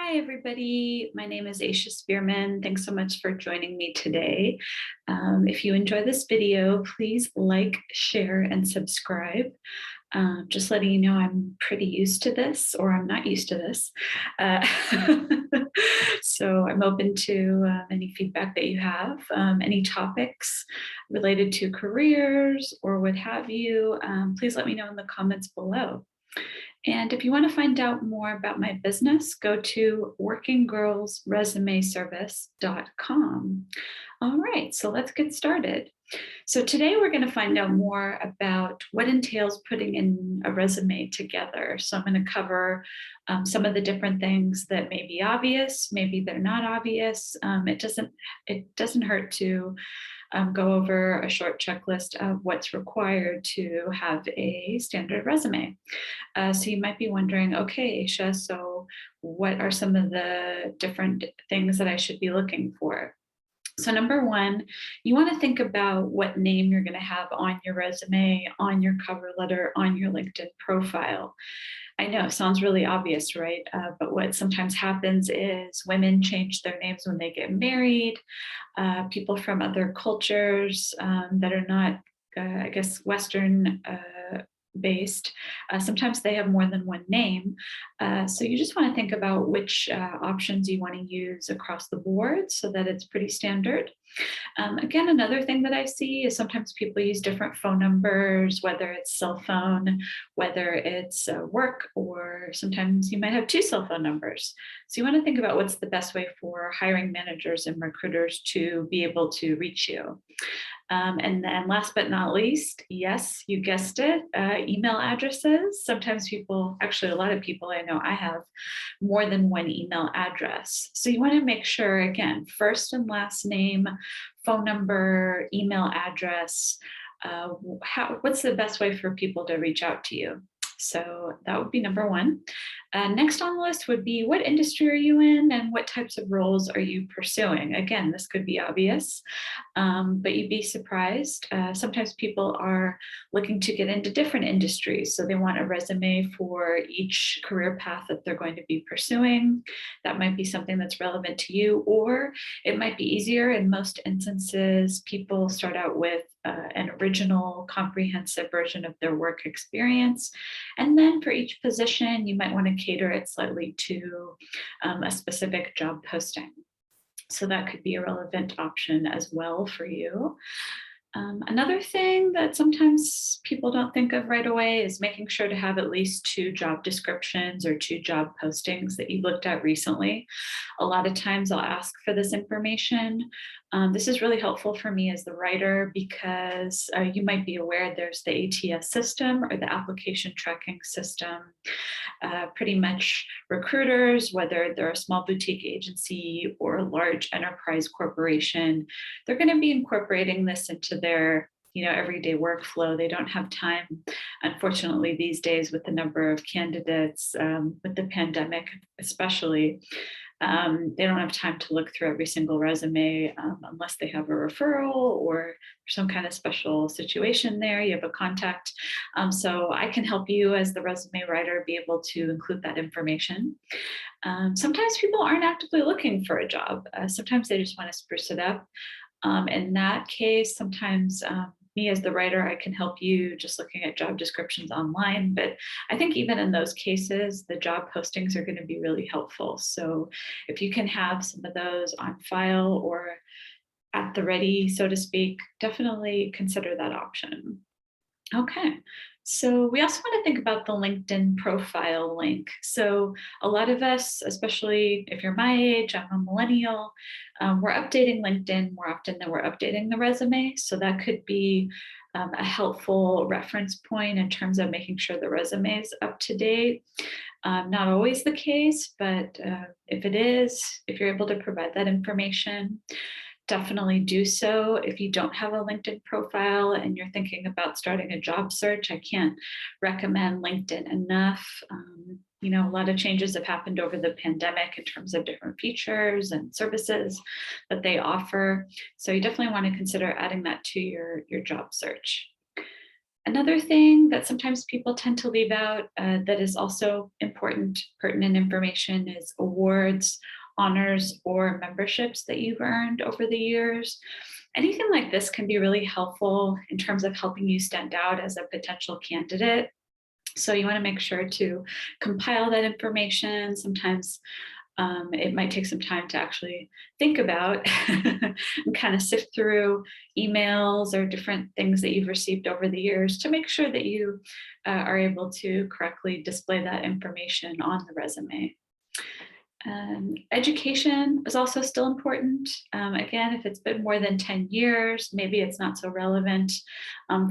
Hi, everybody. My name is Aisha Spearman. Thanks so much for joining me today. If you enjoy this video, please like, share, and subscribe. Just letting you know I'm pretty used to this, or I'm not used to this. Uh, so I'm open to any feedback that you have, any topics related to careers or what have you. Please let me know in the comments below. And if you want to find out more about my business, go to workinggirlsresumeservice.com. All right, so let's get started. So today we're going to find out more about what entails putting in a resume together. So I'm going to cover some of the different things that may be obvious, maybe they're not obvious. It doesn't hurt to go over a short checklist of what's required to have a standard resume. So you might be wondering, okay, Aisha, so what are some of the different things that I should be looking for? So number one, you want to think about what name you're going to have on your resume, on your cover letter, on your LinkedIn profile. I know it sounds really obvious, right? But what sometimes happens is women change their names when they get married. People from other cultures that are not, I guess, Western based. Sometimes they have more than one name. So you just want to think about which options you want to use across the board so that it's pretty standard. Again, another thing that I see is sometimes people use different phone numbers, whether it's cell phone, whether it's work, or sometimes you might have two cell phone numbers. So you want to think about what's the best way for hiring managers and recruiters to be able to reach you. And then last but not least, yes, you guessed it, email addresses. Sometimes people, actually a lot of people I know, I have more than one email address. So you want to make sure, again, first and last name, phone number, email address, what's the best way for people to reach out to you? So that would be number one. Next on the list would be what industry are you in and what types of roles are you pursuing? Again, this could be obvious, but you'd be surprised. Sometimes people are looking to get into different industries. So they want a resume for each career path that they're going to be pursuing. That might be something that's relevant to you, or it might be easier. In most instances, people start out with an original comprehensive version of their work experience. And then for each position, you might want to cater it slightly to a specific job posting. So that could be a relevant option as well for you. Another thing that sometimes people don't think of right away is making sure to have at least two job descriptions or two job postings that you looked at recently. A lot of times I'll ask for this information. This is really helpful for me as the writer because you might be aware there's the ATS system or the application tracking system. Pretty much recruiters, whether they're a small boutique agency or a large enterprise corporation, they're going to be incorporating this into their everyday workflow. They don't have time, unfortunately, these days with the number of candidates, with the pandemic especially. They don't have time to look through every single resume unless they have a referral or some kind of special situation there, you have a contact. So I can help you as the resume writer be able to include that information. Sometimes people aren't actively looking for a job. Sometimes they just want to spruce it up. In that case, sometimes me as the writer, I can help you just looking at job descriptions online. But I think even in those cases, the job postings are going to be really helpful. So if you can have some of those on file or at the ready, so to speak, definitely consider that option. Okay, so we also want to think about the LinkedIn profile link. So a lot of us, especially if you're my age, I'm a millennial, we're updating LinkedIn more often than we're updating the resume. So that could be a helpful reference point in terms of making sure the resume is up to date. Not always the case, but if it is, if you're able to provide that information, definitely do so. If you don't have a LinkedIn profile and you're thinking about starting a job search, I can't recommend LinkedIn enough. A lot of changes have happened over the pandemic in terms of different features and services that they offer. So you definitely want to consider adding that to your job search. Another thing that sometimes people tend to leave out that is also important, pertinent information is awards, honors, or memberships that you've earned over the years. Anything like this can be really helpful in terms of helping you stand out as a potential candidate. So you want to make sure to compile that information. Sometimes it might take some time to actually think about and kind of sift through emails or different things that you've received over the years to make sure that you are able to correctly display that information on the resume. Education is also still important. Again, if it's been more than 10 years, maybe it's not so relevant.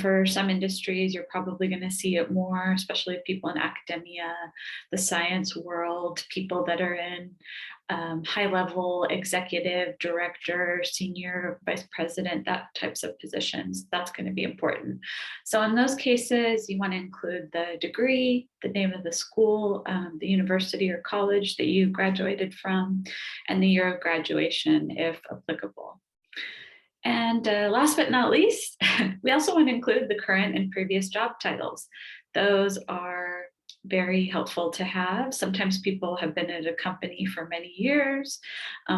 For some industries, you're probably going to see it more, especially people in academia, the science world, people that are in high level executive, director, senior vice president, that types of positions. That's going to be important. So in those cases, you want to include the degree, the name of the school, the university or college that you graduated from, and the year of graduation, if applicable. And last but not least, we also want to include the current and previous job titles. Those are very helpful to have. Sometimes people have been at a company for many years,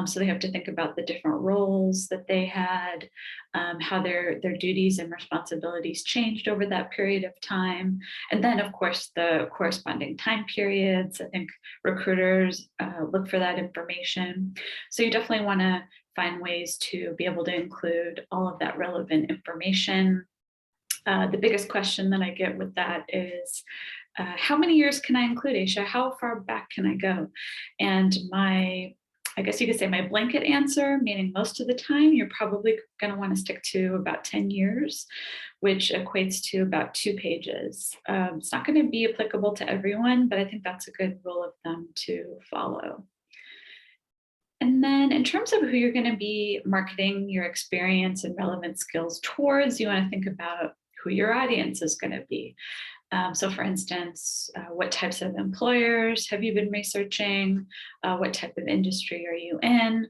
so they have to think about the different roles that they had, how their duties and responsibilities changed over that period of time. And then, of course, the corresponding time periods. I think recruiters look for that information. So you definitely want to find ways to be able to include all of that relevant information. The biggest question that I get with that is, how many years can I include, Aisha? How far back can I go? And I guess you could say my blanket answer, meaning most of the time, you're probably going to want to stick to about 10 years, which equates to about 2 pages. It's not going to be applicable to everyone, but I think that's a good rule of thumb to follow. And then in terms of who you're going to be marketing your experience and relevant skills towards, you want to think about who your audience is going to be. So for instance, what types of employers have you been researching? What type of industry are you in?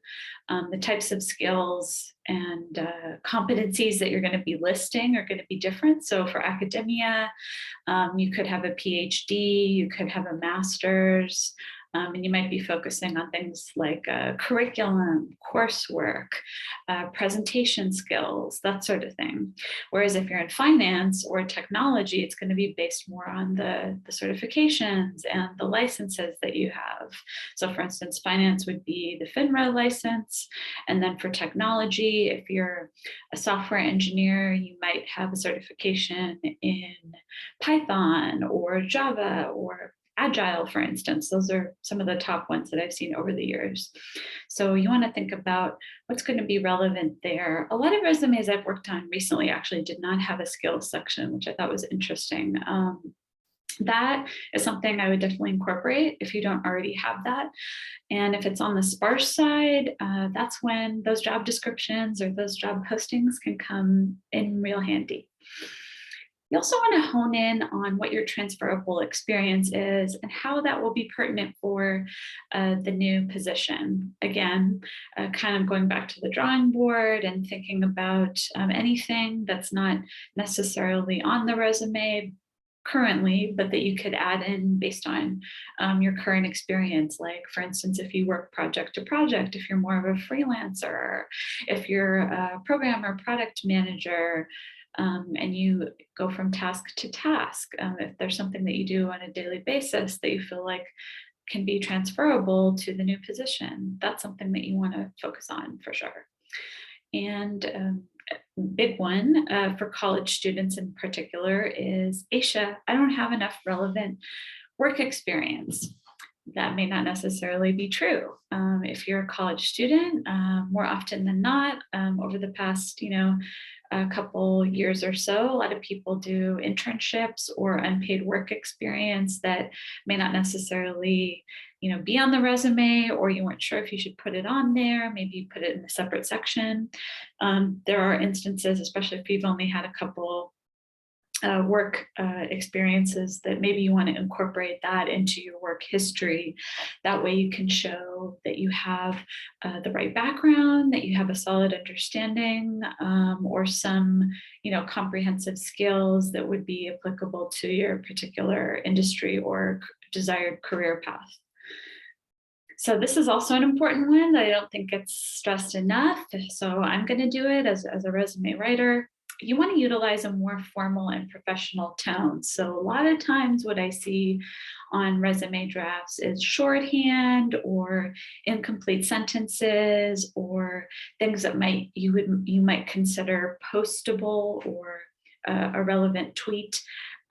The types of skills and competencies that you're going to be listing are going to be different. So for academia, you could have a PhD, you could have a master's, and you might be focusing on things like curriculum, coursework, presentation skills, that sort of thing. Whereas if you're in finance or technology, it's going to be based more on the certifications and the licenses that you have. So for instance, finance would be the FINRA license. And then for technology, if you're a software engineer, you might have a certification in Python or Java or Agile, for instance. Those are some of the top ones that I've seen over the years. So you want to think about what's going to be relevant there. A lot of resumes I've worked on recently actually did not have a skills section, which I thought was interesting. That is something I would definitely incorporate if you don't already have that. And if it's on the sparse side, that's when those job descriptions or those job postings can come in real handy. You also want to hone in on what your transferable experience is and how that will be pertinent for the new position. Again, kind of going back to the drawing board and thinking about anything that's not necessarily on the resume currently, but that you could add in based on your current experience. Like, for instance, if you work project to project, if you're more of a freelancer, if you're a programmer, product manager, and you go from task to task. If there's something that you do on a daily basis that you feel like can be transferable to the new position, that's something that you want to focus on for sure. And big one for college students in particular is, Aisha, I don't have enough relevant work experience. That may not necessarily be true. If you're a college student, more often than not, over the past, a couple years or so, a lot of people do internships or unpaid work experience that may not necessarily, be on the resume, or you weren't sure if you should put it on there. Maybe you put it in a separate section. There are instances, especially if you've only had a couple work experiences that maybe you want to incorporate that into your work history. That way you can show that you have the right background, that you have a solid understanding, or some, comprehensive skills that would be applicable to your particular industry or desired career path. So this is also an important one that I don't think gets stressed enough. So I'm going to do it as a resume writer. You want to utilize a more formal and professional tone. So a lot of times what I see on resume drafts is shorthand or incomplete sentences or things that you might consider postable or a relevant tweet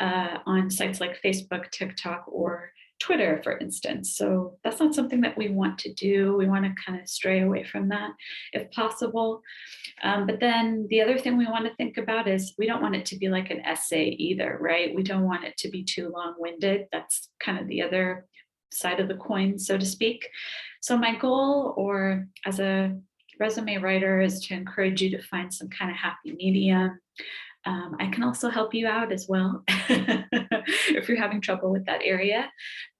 on sites like Facebook, TikTok, or Twitter, for instance. So that's not something that we want to do. We want to kind of stray away from that if possible. But then the other thing we want to think about is we don't want it to be like an essay either, right? We don't want it to be too long-winded. That's kind of the other side of the coin, so to speak. So my goal, or as a resume writer, is to encourage you to find some kind of happy medium. I can also help you out as well if you're having trouble with that area.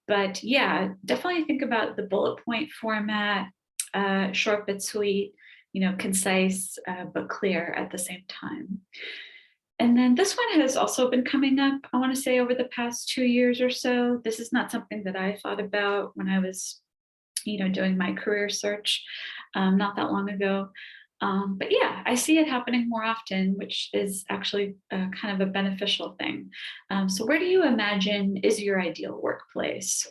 But yeah, definitely think about the bullet point format, short but sweet, concise but clear at the same time. And then this one has also been coming up, I want to say, over the past 2 years or so. This is not something that I thought about when I was, doing my career search not that long ago. But yeah, I see it happening more often, which is actually kind of a beneficial thing. So where do you imagine is your ideal workplace?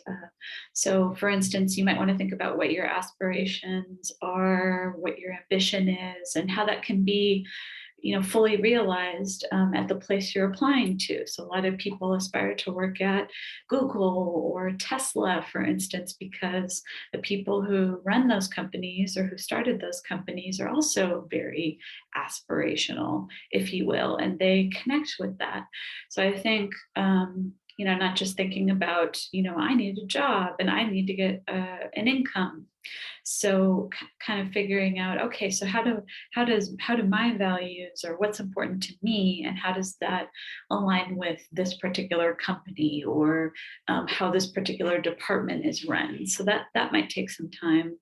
So for instance, you might want to think about what your aspirations are, what your ambition is, and how that can be fully realized at the place you're applying to. So a lot of people aspire to work at Google or Tesla, for instance, because the people who run those companies or who started those companies are also very aspirational, if you will, and they connect with that. So I think, not just thinking about, I need a job and I need to get an income. So kind of figuring out, okay, so how do my values, or what's important to me, and how does that align with this particular company, or how this particular department is run? So that might take some time.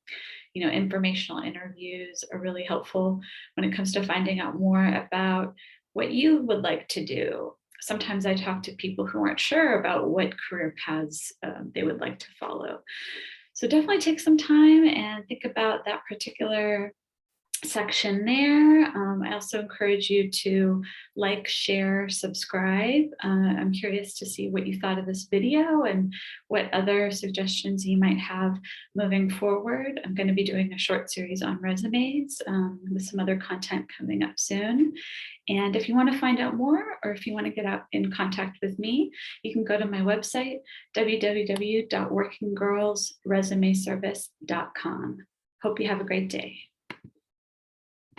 Informational interviews are really helpful when it comes to finding out more about what you would like to do. Sometimes I talk to people who aren't sure about what career paths they would like to follow. So definitely take some time and think about that particular section there. I also encourage you to like, share, subscribe. I'm curious to see what you thought of this video and what other suggestions you might have moving forward. I'm going to be doing a short series on resumes with some other content coming up soon. And if you want to find out more, or if you want to get in contact with me, you can go to my website, www.workinggirlsresumeservice.com. Hope you have a great day.